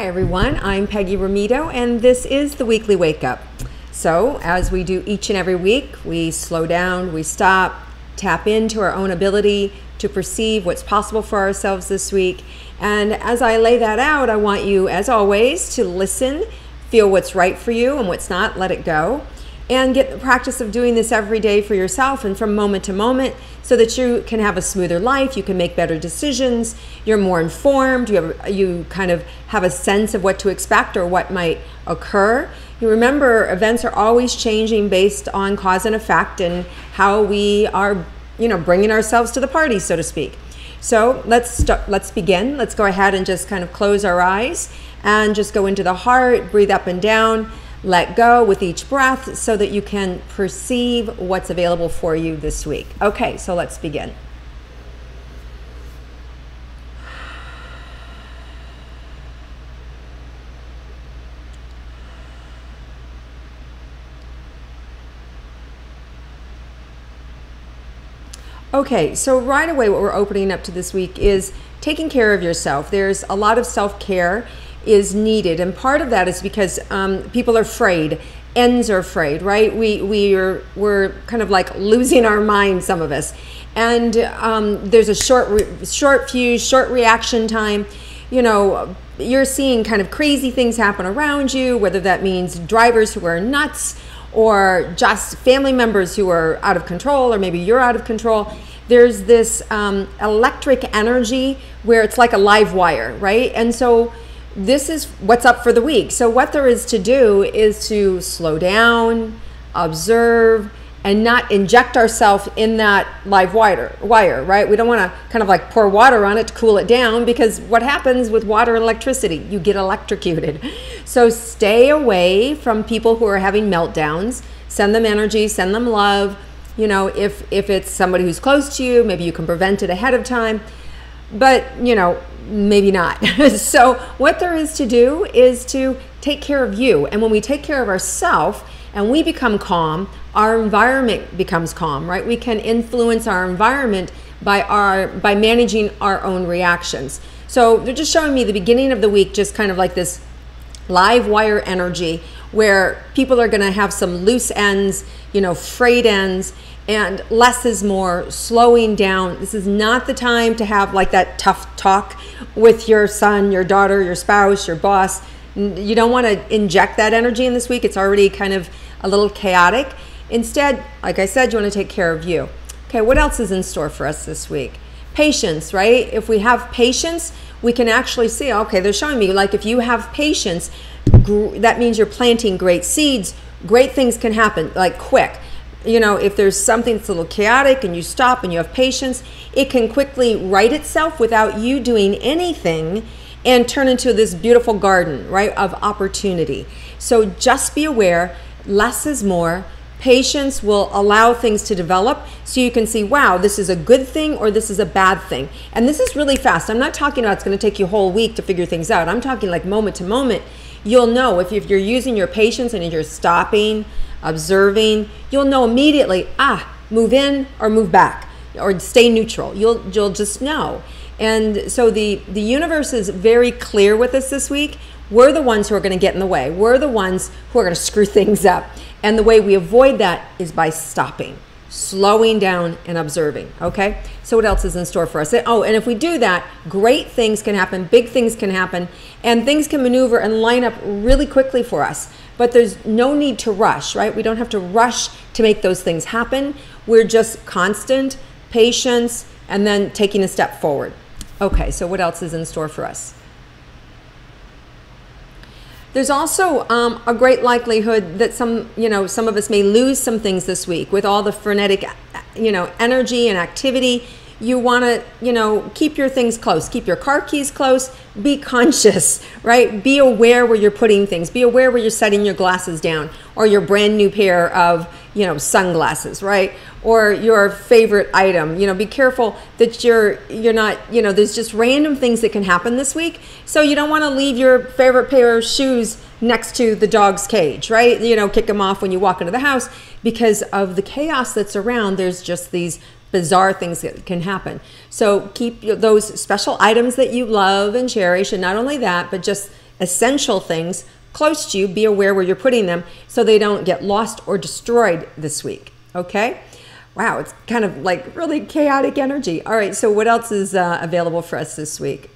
Hi everyone, I'm Peggy Rometo and this is the Weekly Wake Up. So as we do each and every week, we slow down, we stop, tap into our own ability to perceive what's possible for ourselves this week. And as I lay that out, I want you, as always, to listen, feel what's right for you and what's not, let it go. And get the practice of doing this every day for yourself and from moment to moment so that you can have a smoother life, you can make better decisions, you're more informed, you kind of have a sense of what to expect or what might occur. You remember, events are always changing based on cause and effect and how we are, bringing ourselves to the party, so to speak. So let's begin. Let's go ahead and just kind of close our eyes and just go into the heart, breathe up and down. Let go with each breath so that you can perceive what's available for you this week. Okay, so let's begin. Okay, so right away what we're opening up to this week is taking care of yourself. There's a lot of self-care is needed, and part of that is because people are afraid. Ends are afraid, right? We're kind of like losing our mind, some of us, and there's a short fuse, short reaction time. You're seeing kind of crazy things happen around you, whether that means drivers who are nuts or just family members who are out of control, or maybe you're out of control. There's this electric energy where it's like a live wire, right? And so this is what's up for the week. So what there is to do is to slow down, observe, and not inject ourselves in that live wire, right? We don't want to kind of like pour water on it to cool it down, because what happens with water and electricity? You get electrocuted. So stay away from people who are having meltdowns. Send them energy, send them love. If it's somebody who's close to you, maybe you can prevent it ahead of time. But, maybe not. So what there is to do is to take care of you. And when we take care of ourselves and we become calm, our environment becomes calm, right? We can influence our environment by managing our own reactions. So they're just showing me the beginning of the week, just kind of like this live wire energy where people are going to have some loose ends, frayed ends, and less is more, slowing down. This is not the time to have like that tough talk with your son, your daughter, your spouse, your boss. You don't want to inject that energy in this week. It's already kind of a little chaotic. Instead, like I said, you want to take care of you. Okay, what else is in store for us this week? Patience, right? If we have patience, we can actually see, okay, they're showing me like if you have patience, that means you're planting great seeds. Great things can happen like quick. If there's something that's a little chaotic and you stop and you have patience, it can quickly right itself without you doing anything and turn into this beautiful garden, right, of opportunity. So just be aware, less is more. Patience will allow things to develop so you can see, wow, this is a good thing or this is a bad thing. And this is really fast. I'm not talking about it's going to take you a whole week to figure things out. I'm talking like moment to moment. You'll know if you're using your patience and you're stopping, observing, you'll know immediately, move in or move back or stay neutral. You'll just know. And so the universe is very clear with us this week. We're the ones who are going to get in the way. We're the ones who are going to screw things up. And the way we avoid that is by stopping, slowing down and observing. Okay, so what else is in store for us? Oh, and if we do that, great things can happen, big things can happen, and things can maneuver and line up really quickly for us. But there's no need to rush, right? We don't have to rush to make those things happen. We're just constant, patience, and then taking a step forward. Okay, so what else is in store for us? There's also a great likelihood that some of us may lose some things this week with all the frenetic, energy and activity. You want to, keep your things close, keep your car keys close, be conscious, right? Be aware where you're putting things, be aware where you're setting your glasses down or your brand new pair of, sunglasses, right? Or your favorite item, be careful that you're not, there's just random things that can happen this week. So you don't want to leave your favorite pair of shoes next to the dog's cage, right? Kick them off when you walk into the house because of the chaos that's around. There's just these bizarre things that can happen. So keep those special items that you love and cherish, and not only that, but just essential things close to you. Be aware where you're putting them so they don't get lost or destroyed this week. Okay? Wow, it's kind of like really chaotic energy. All right, so what else is available for us this week?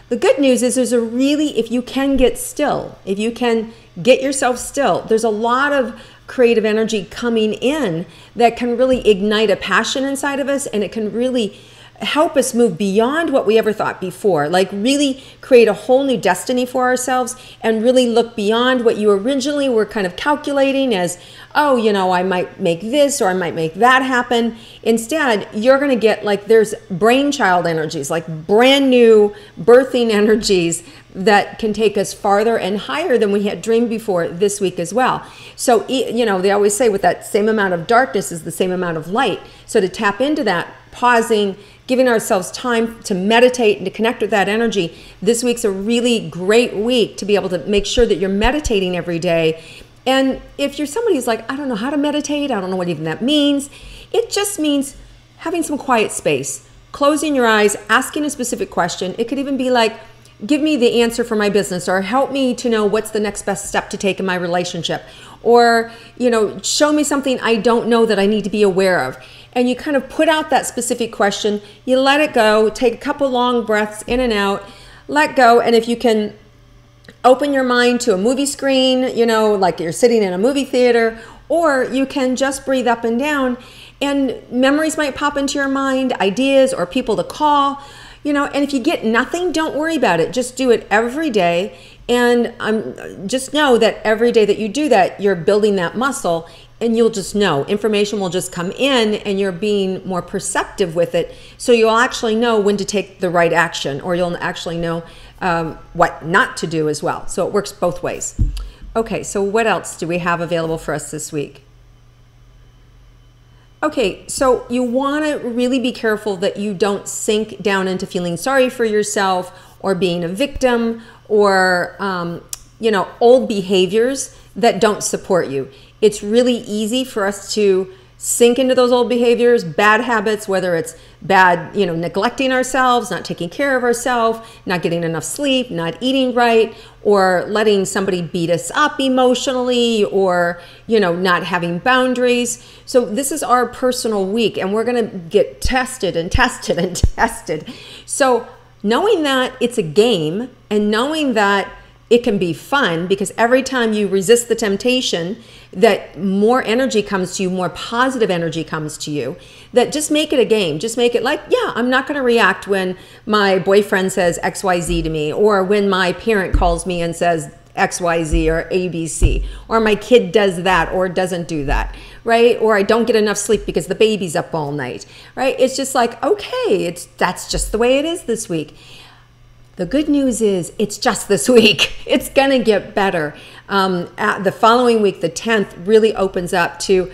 The good news is there's a really, if you can get still, if you can get yourself still, there's a lot of creative energy coming in that can really ignite a passion inside of us, and it can really help us move beyond what we ever thought before, like really create a whole new destiny for ourselves and really look beyond what you originally were kind of calculating as, oh, you know, I might make this or I might make that happen. Instead, you're going to get like there's brainchild energies, like brand new birthing energies that can take us farther and higher than we had dreamed before this week as well. So, you know, they always say with that same amount of darkness is the same amount of light. So to tap into that, pausing, giving ourselves time to meditate and to connect with that energy, this week's a really great week to be able to make sure that you're meditating every day. And if you're somebody who's like, I don't know how to meditate, I don't know what even that means, it just means having some quiet space, closing your eyes, asking a specific question. It could even be like, give me the answer for my business, or help me to know what's the next best step to take in my relationship, or, you know, show me something I don't know that I need to be aware of. And you kind of put out that specific question, you let it go, take a couple long breaths in and out, let go. And if you can open your mind to a movie screen, you know, like you're sitting in a movie theater, or you can just breathe up and down, and memories might pop into your mind, ideas or people to call, you know. And if you get nothing, don't worry about it. Just do it every day. And just know that every day that you do that, you're building that muscle, and you'll just know. Information will just come in, and you're being more perceptive with it. So you'll actually know when to take the right action, or you'll actually know what not to do as well. So it works both ways. Okay, so what else do we have available for us this week? Okay, so you want to really be careful that you don't sink down into feeling sorry for yourself or being a victim or, you know, old behaviors that don't support you. It's really easy for us to sink into those old behaviors, bad habits, whether it's bad, you know, neglecting ourselves, not taking care of ourselves, not getting enough sleep, not eating right, or letting somebody beat us up emotionally, or, you know, not having boundaries. So this is our personal week, and we're going to get tested and tested and tested. So knowing that it's a game, and knowing that it can be fun, because every time you resist the temptation, that more energy comes to you, more positive energy comes to you, that just make it a game. Just make it like, yeah, I'm not going to react when my boyfriend says XYZ to me, or when my parent calls me and says XYZ or ABC, or my kid does that or doesn't do that, right? Or I don't get enough sleep because the baby's up all night, right? It's just like, okay, that's just the way it is this week. The good news is it's just this week. It's going to get better. The following week, the 10th, really opens up to,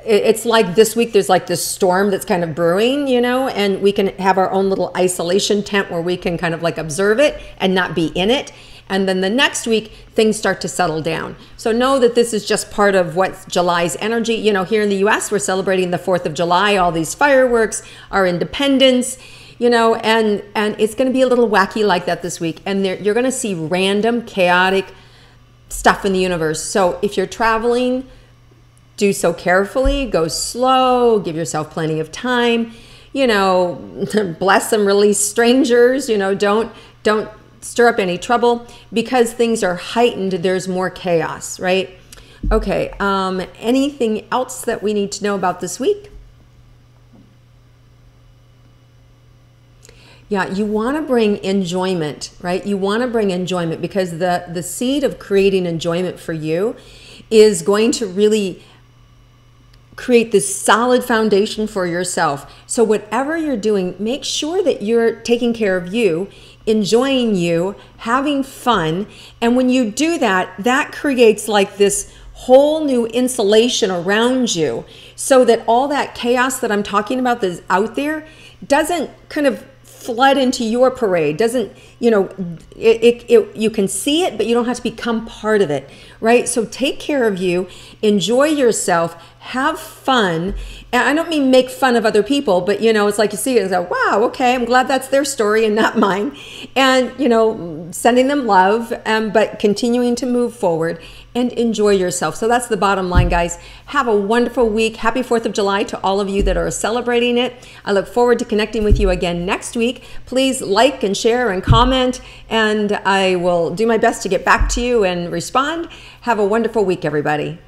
it's like this week there's like this storm that's kind of brewing, you know, and we can have our own little isolation tent where we can kind of like observe it and not be in it. And then the next week, things start to settle down. So know that this is just part of what's July's energy. You know, here in the US, we're celebrating the 4th of July, all these fireworks, our independence, you know, and it's going to be a little wacky like that this week. And you're going to see random, chaotic stuff in the universe. So if you're traveling, do so carefully, go slow, give yourself plenty of time, you know, bless and release strangers, you know, don't stir up any trouble, because things are heightened. There's more chaos, right? Okay, anything else that we need to know about this week? Yeah, you want to bring enjoyment, right? You want to bring enjoyment, because the seed of creating enjoyment for you is going to really create this solid foundation for yourself. So whatever you're doing, make sure that you're taking care of you, enjoying you, having fun. And when you do that, that creates like this whole new insulation around you, so that all that chaos that I'm talking about that's out there doesn't kind of flood into your parade. Doesn't, you know, you can see it, but you don't have to become part of it, right? So take care of you, enjoy yourself, have fun. And I don't mean make fun of other people, but you know, it's like you see it and go, wow, okay, I'm glad that's their story and not mine. And you know, sending them love, but continuing to move forward and enjoy yourself. So that's the bottom line, guys. Have a wonderful week. Happy 4th of July to all of you that are celebrating it. I look forward to connecting with you again next week. Please like and share and comment, and I will do my best to get back to you and respond. Have a wonderful week, everybody.